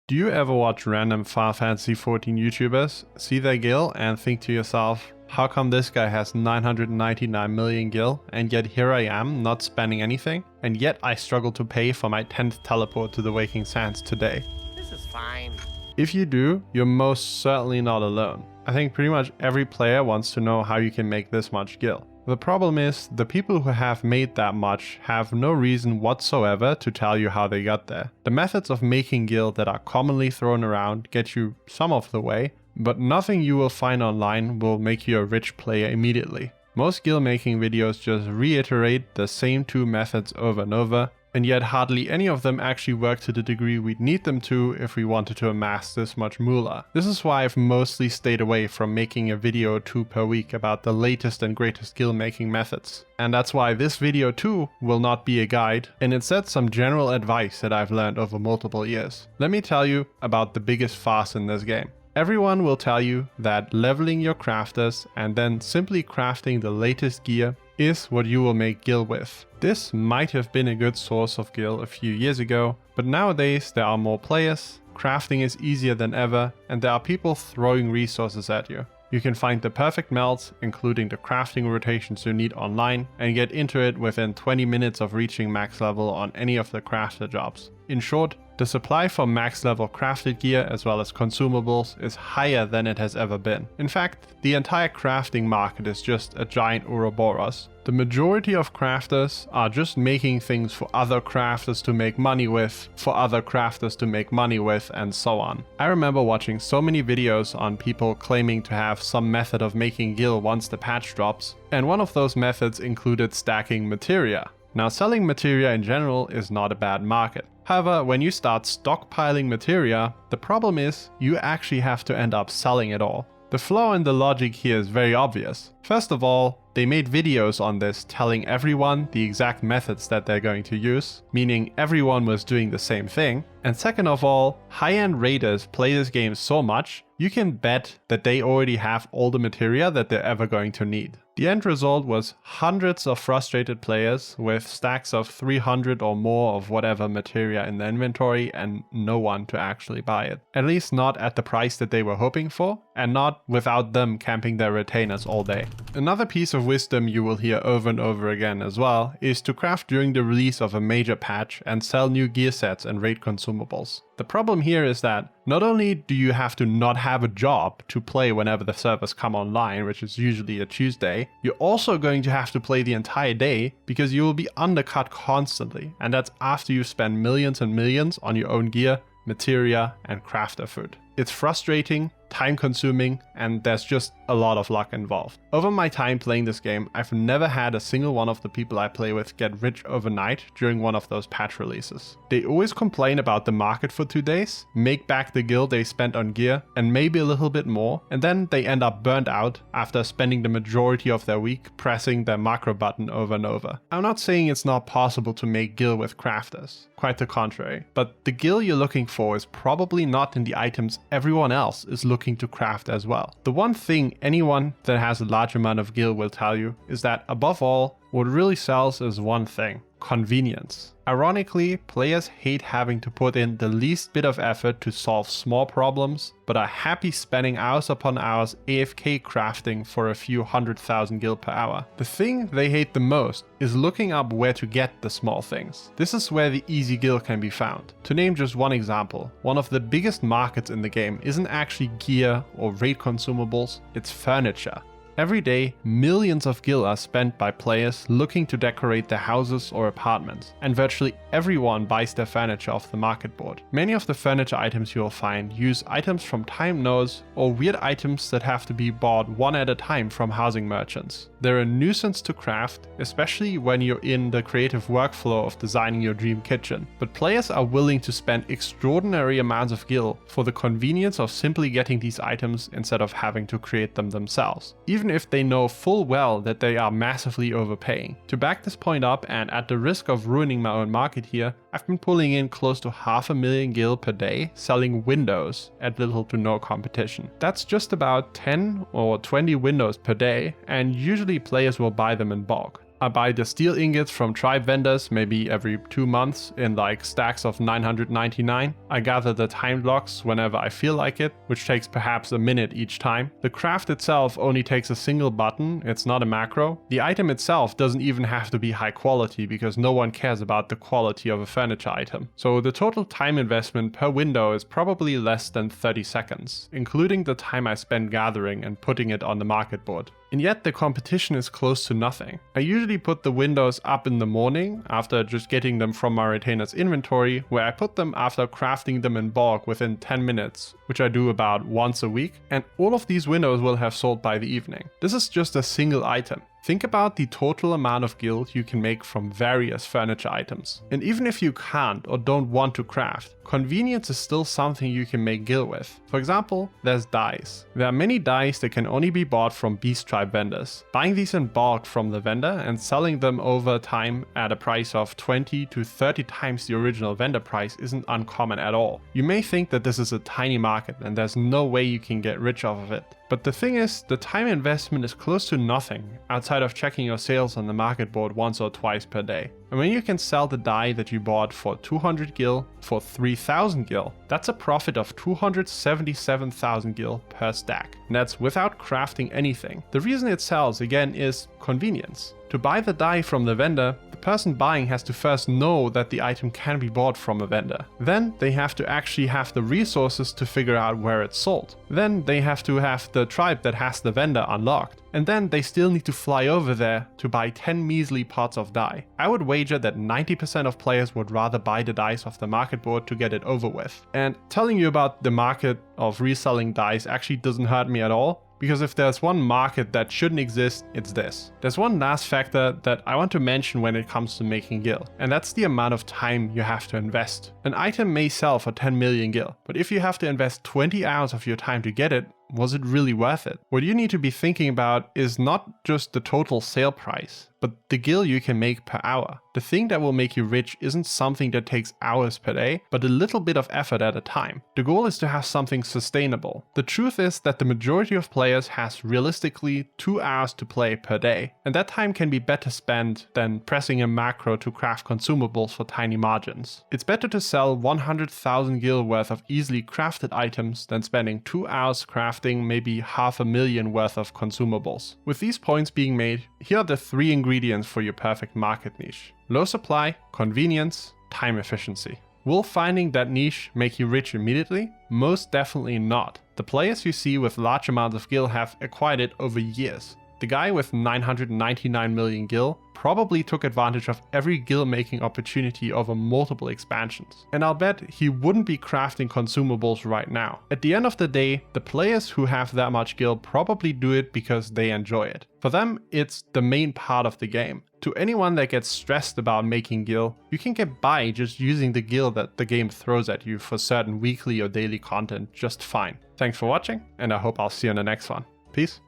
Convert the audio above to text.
Do you ever watch random Final Fantasy XIV YouTubers, see their gil and think to yourself, how come this guy has 999 million gil and yet here I am not spending anything, and yet I struggle to pay for my 10th teleport to the Waking Sands today? This is fine. If you do, you're most certainly not alone. I think pretty much every player wants to know how you can make this much gil. The problem is, the people who have made that much have no reason whatsoever to tell you how they got there. The methods of making gil that are commonly thrown around get you some of the way, but nothing you will find online will make you a rich player immediately. Most gil making videos just reiterate the same two methods over and over, and yet hardly any of them actually work to the degree we'd need them to if we wanted to amass this much moolah. This is why I've mostly stayed away from making a video or two per week about the latest and greatest gil making methods. And that's why this video too will not be a guide, and instead some general advice that I've learned over multiple years. Let me tell you about the biggest farce in this game. Everyone will tell you that leveling your crafters and then simply crafting the latest gear is what you will make gil with. This might have been a good source of gil a few years ago, but nowadays there are more players, crafting is easier than ever, and there are people throwing resources at you. You can find the perfect melts, including the crafting rotations you need online, and get into it within 20 minutes of reaching max level on any of the crafter jobs. In short, the supply for max level crafted gear as well as consumables is higher than it has ever been. In fact, the entire crafting market is just a giant Ouroboros. The majority of crafters are just making things for other crafters to make money with, for other crafters to make money with, and so on. I remember watching so many videos on people claiming to have some method of making gil once the patch drops, and one of those methods included stacking materia. Now, selling materia in general is not a bad market. However, when you start stockpiling materia, the problem is you actually have to end up selling it all. The flaw in the logic here is very obvious. First of all, they made videos on this telling everyone the exact methods that they're going to use, meaning everyone was doing the same thing. And second of all, high-end raiders play this game so much, you can bet that they already have all the materia that they're ever going to need. The end result was hundreds of frustrated players with stacks of 300 or more of whatever materia in the inventory and no one to actually buy it. At least not at the price that they were hoping for, and not without them camping their retainers all day. Another piece of wisdom you will hear over and over again as well is to craft during the release of a major patch and sell new gear sets and raid consumables. The problem here is that not only do you have to not have a job to play whenever the servers come online, which is usually a Tuesday, you're also going to have to play the entire day because you will be undercut constantly, and that's after you spend millions and millions on your own gear, materia, and crafter food. It's frustrating, time consuming, and there's just a lot of luck involved. Over my time playing this game, I've never had a single one of the people I play with get rich overnight during one of those patch releases. They always complain about the market for 2 days, make back the gil they spent on gear, and maybe a little bit more, and then they end up burnt out after spending the majority of their week pressing their macro button over and over. I'm not saying it's not possible to make gil with crafters, quite the contrary, but the gil you're looking for is probably not in the items everyone else is looking to craft as well. The one thing anyone that has a large amount of gil will tell you is that above all, what really sells is one thing: convenience. Ironically, players hate having to put in the least bit of effort to solve small problems, but are happy spending hours upon hours AFK crafting for a few 100,000 gil per hour. The thing they hate the most is looking up where to get the small things. This is where the easy gil can be found. To name just one example, one of the biggest markets in the game isn't actually gear or raid consumables, it's furniture. Every day, millions of gil are spent by players looking to decorate their houses or apartments, and virtually everyone buys their furniture off the market board. Many of the furniture items you will find use items from Time Knows or weird items that have to be bought one at a time from housing merchants. They're a nuisance to craft, especially when you're in the creative workflow of designing your dream kitchen, but players are willing to spend extraordinary amounts of gil for the convenience of simply getting these items instead of having to create them themselves, even if they know full well that they are massively overpaying. To back this point up, and at the risk of ruining my own market here, I've been pulling in close to 500,000 gil per day selling windows at little to no competition. That's just about 10 or 20 windows per day, and usually players will buy them in bulk. I buy the steel ingots from tribe vendors maybe every 2 months in like stacks of 999. I gather the time blocks whenever I feel like it, which takes perhaps a minute each time. The craft itself only takes a single button, it's not a macro. The item itself doesn't even have to be high quality because no one cares about the quality of a furniture item. So the total time investment per window is probably less than 30 seconds, including the time I spend gathering and putting it on the market board. And yet the competition is close to nothing. I usually put the windows up in the morning after just getting them from my retainer's inventory, where I put them after crafting them in bulk within 10 minutes, which I do about once a week, and all of these windows will have sold by the evening. This is just a single item. Think about the total amount of gil you can make from various furniture items. And even if you can't or don't want to craft, convenience is still something you can make gil with. For example, there's dies. There are many dies that can only be bought from beast tribe vendors. Buying these in bulk from the vendor and selling them over time at a price of 20 to 30 times the original vendor price isn't uncommon at all. You may think that this is a tiny market and there's no way you can get rich off of it. But the thing is, the time investment is close to nothing outside of checking your sales on the market board once or twice per day. And when you can sell the die that you bought for 200 gil for 3000 gil, that's a profit of 277,000 gil per stack. And that's without crafting anything. The reason it sells again is convenience. To buy the die from the vendor, the person buying has to first know that the item can be bought from a vendor. Then they have to actually have the resources to figure out where it's sold. Then they have to have the tribe that has the vendor unlocked. And then they still need to fly over there to buy 10 measly pots of dye. I would wager that 90% of players would rather buy the dice off the market board to get it over with. And telling you about the market of reselling dice actually doesn't hurt me at all. Because if there's one market that shouldn't exist, it's this. There's one last factor that I want to mention when it comes to making gil, and that's the amount of time you have to invest. An item may sell for 10 million gil, but if you have to invest 20 hours of your time to get it, was it really worth it? What you need to be thinking about is not just the total sale price, but the gil you can make per hour. The thing that will make you rich isn't something that takes hours per day, but a little bit of effort at a time. The goal is to have something sustainable. The truth is that the majority of players has realistically 2 hours to play per day, and that time can be better spent than pressing a macro to craft consumables for tiny margins. It's better to sell 100,000 gil worth of easily crafted items than spending 2 hours crafting maybe 500,000 worth of consumables. With these points being made, here are the 3 ingredients for your perfect market niche. Low supply, convenience, time efficiency. Will finding that niche make you rich immediately? Most definitely not. The players you see with large amounts of gil have acquired it over years. The guy with 999 million gil probably took advantage of every gil making opportunity over multiple expansions. And I'll bet he wouldn't be crafting consumables right now. At the end of the day, the players who have that much gil probably do it because they enjoy it. For them, it's the main part of the game. To anyone that gets stressed about making gil, you can get by just using the gil that the game throws at you for certain weekly or daily content just fine. Thanks for watching, and I hope I'll see you on the next one. Peace.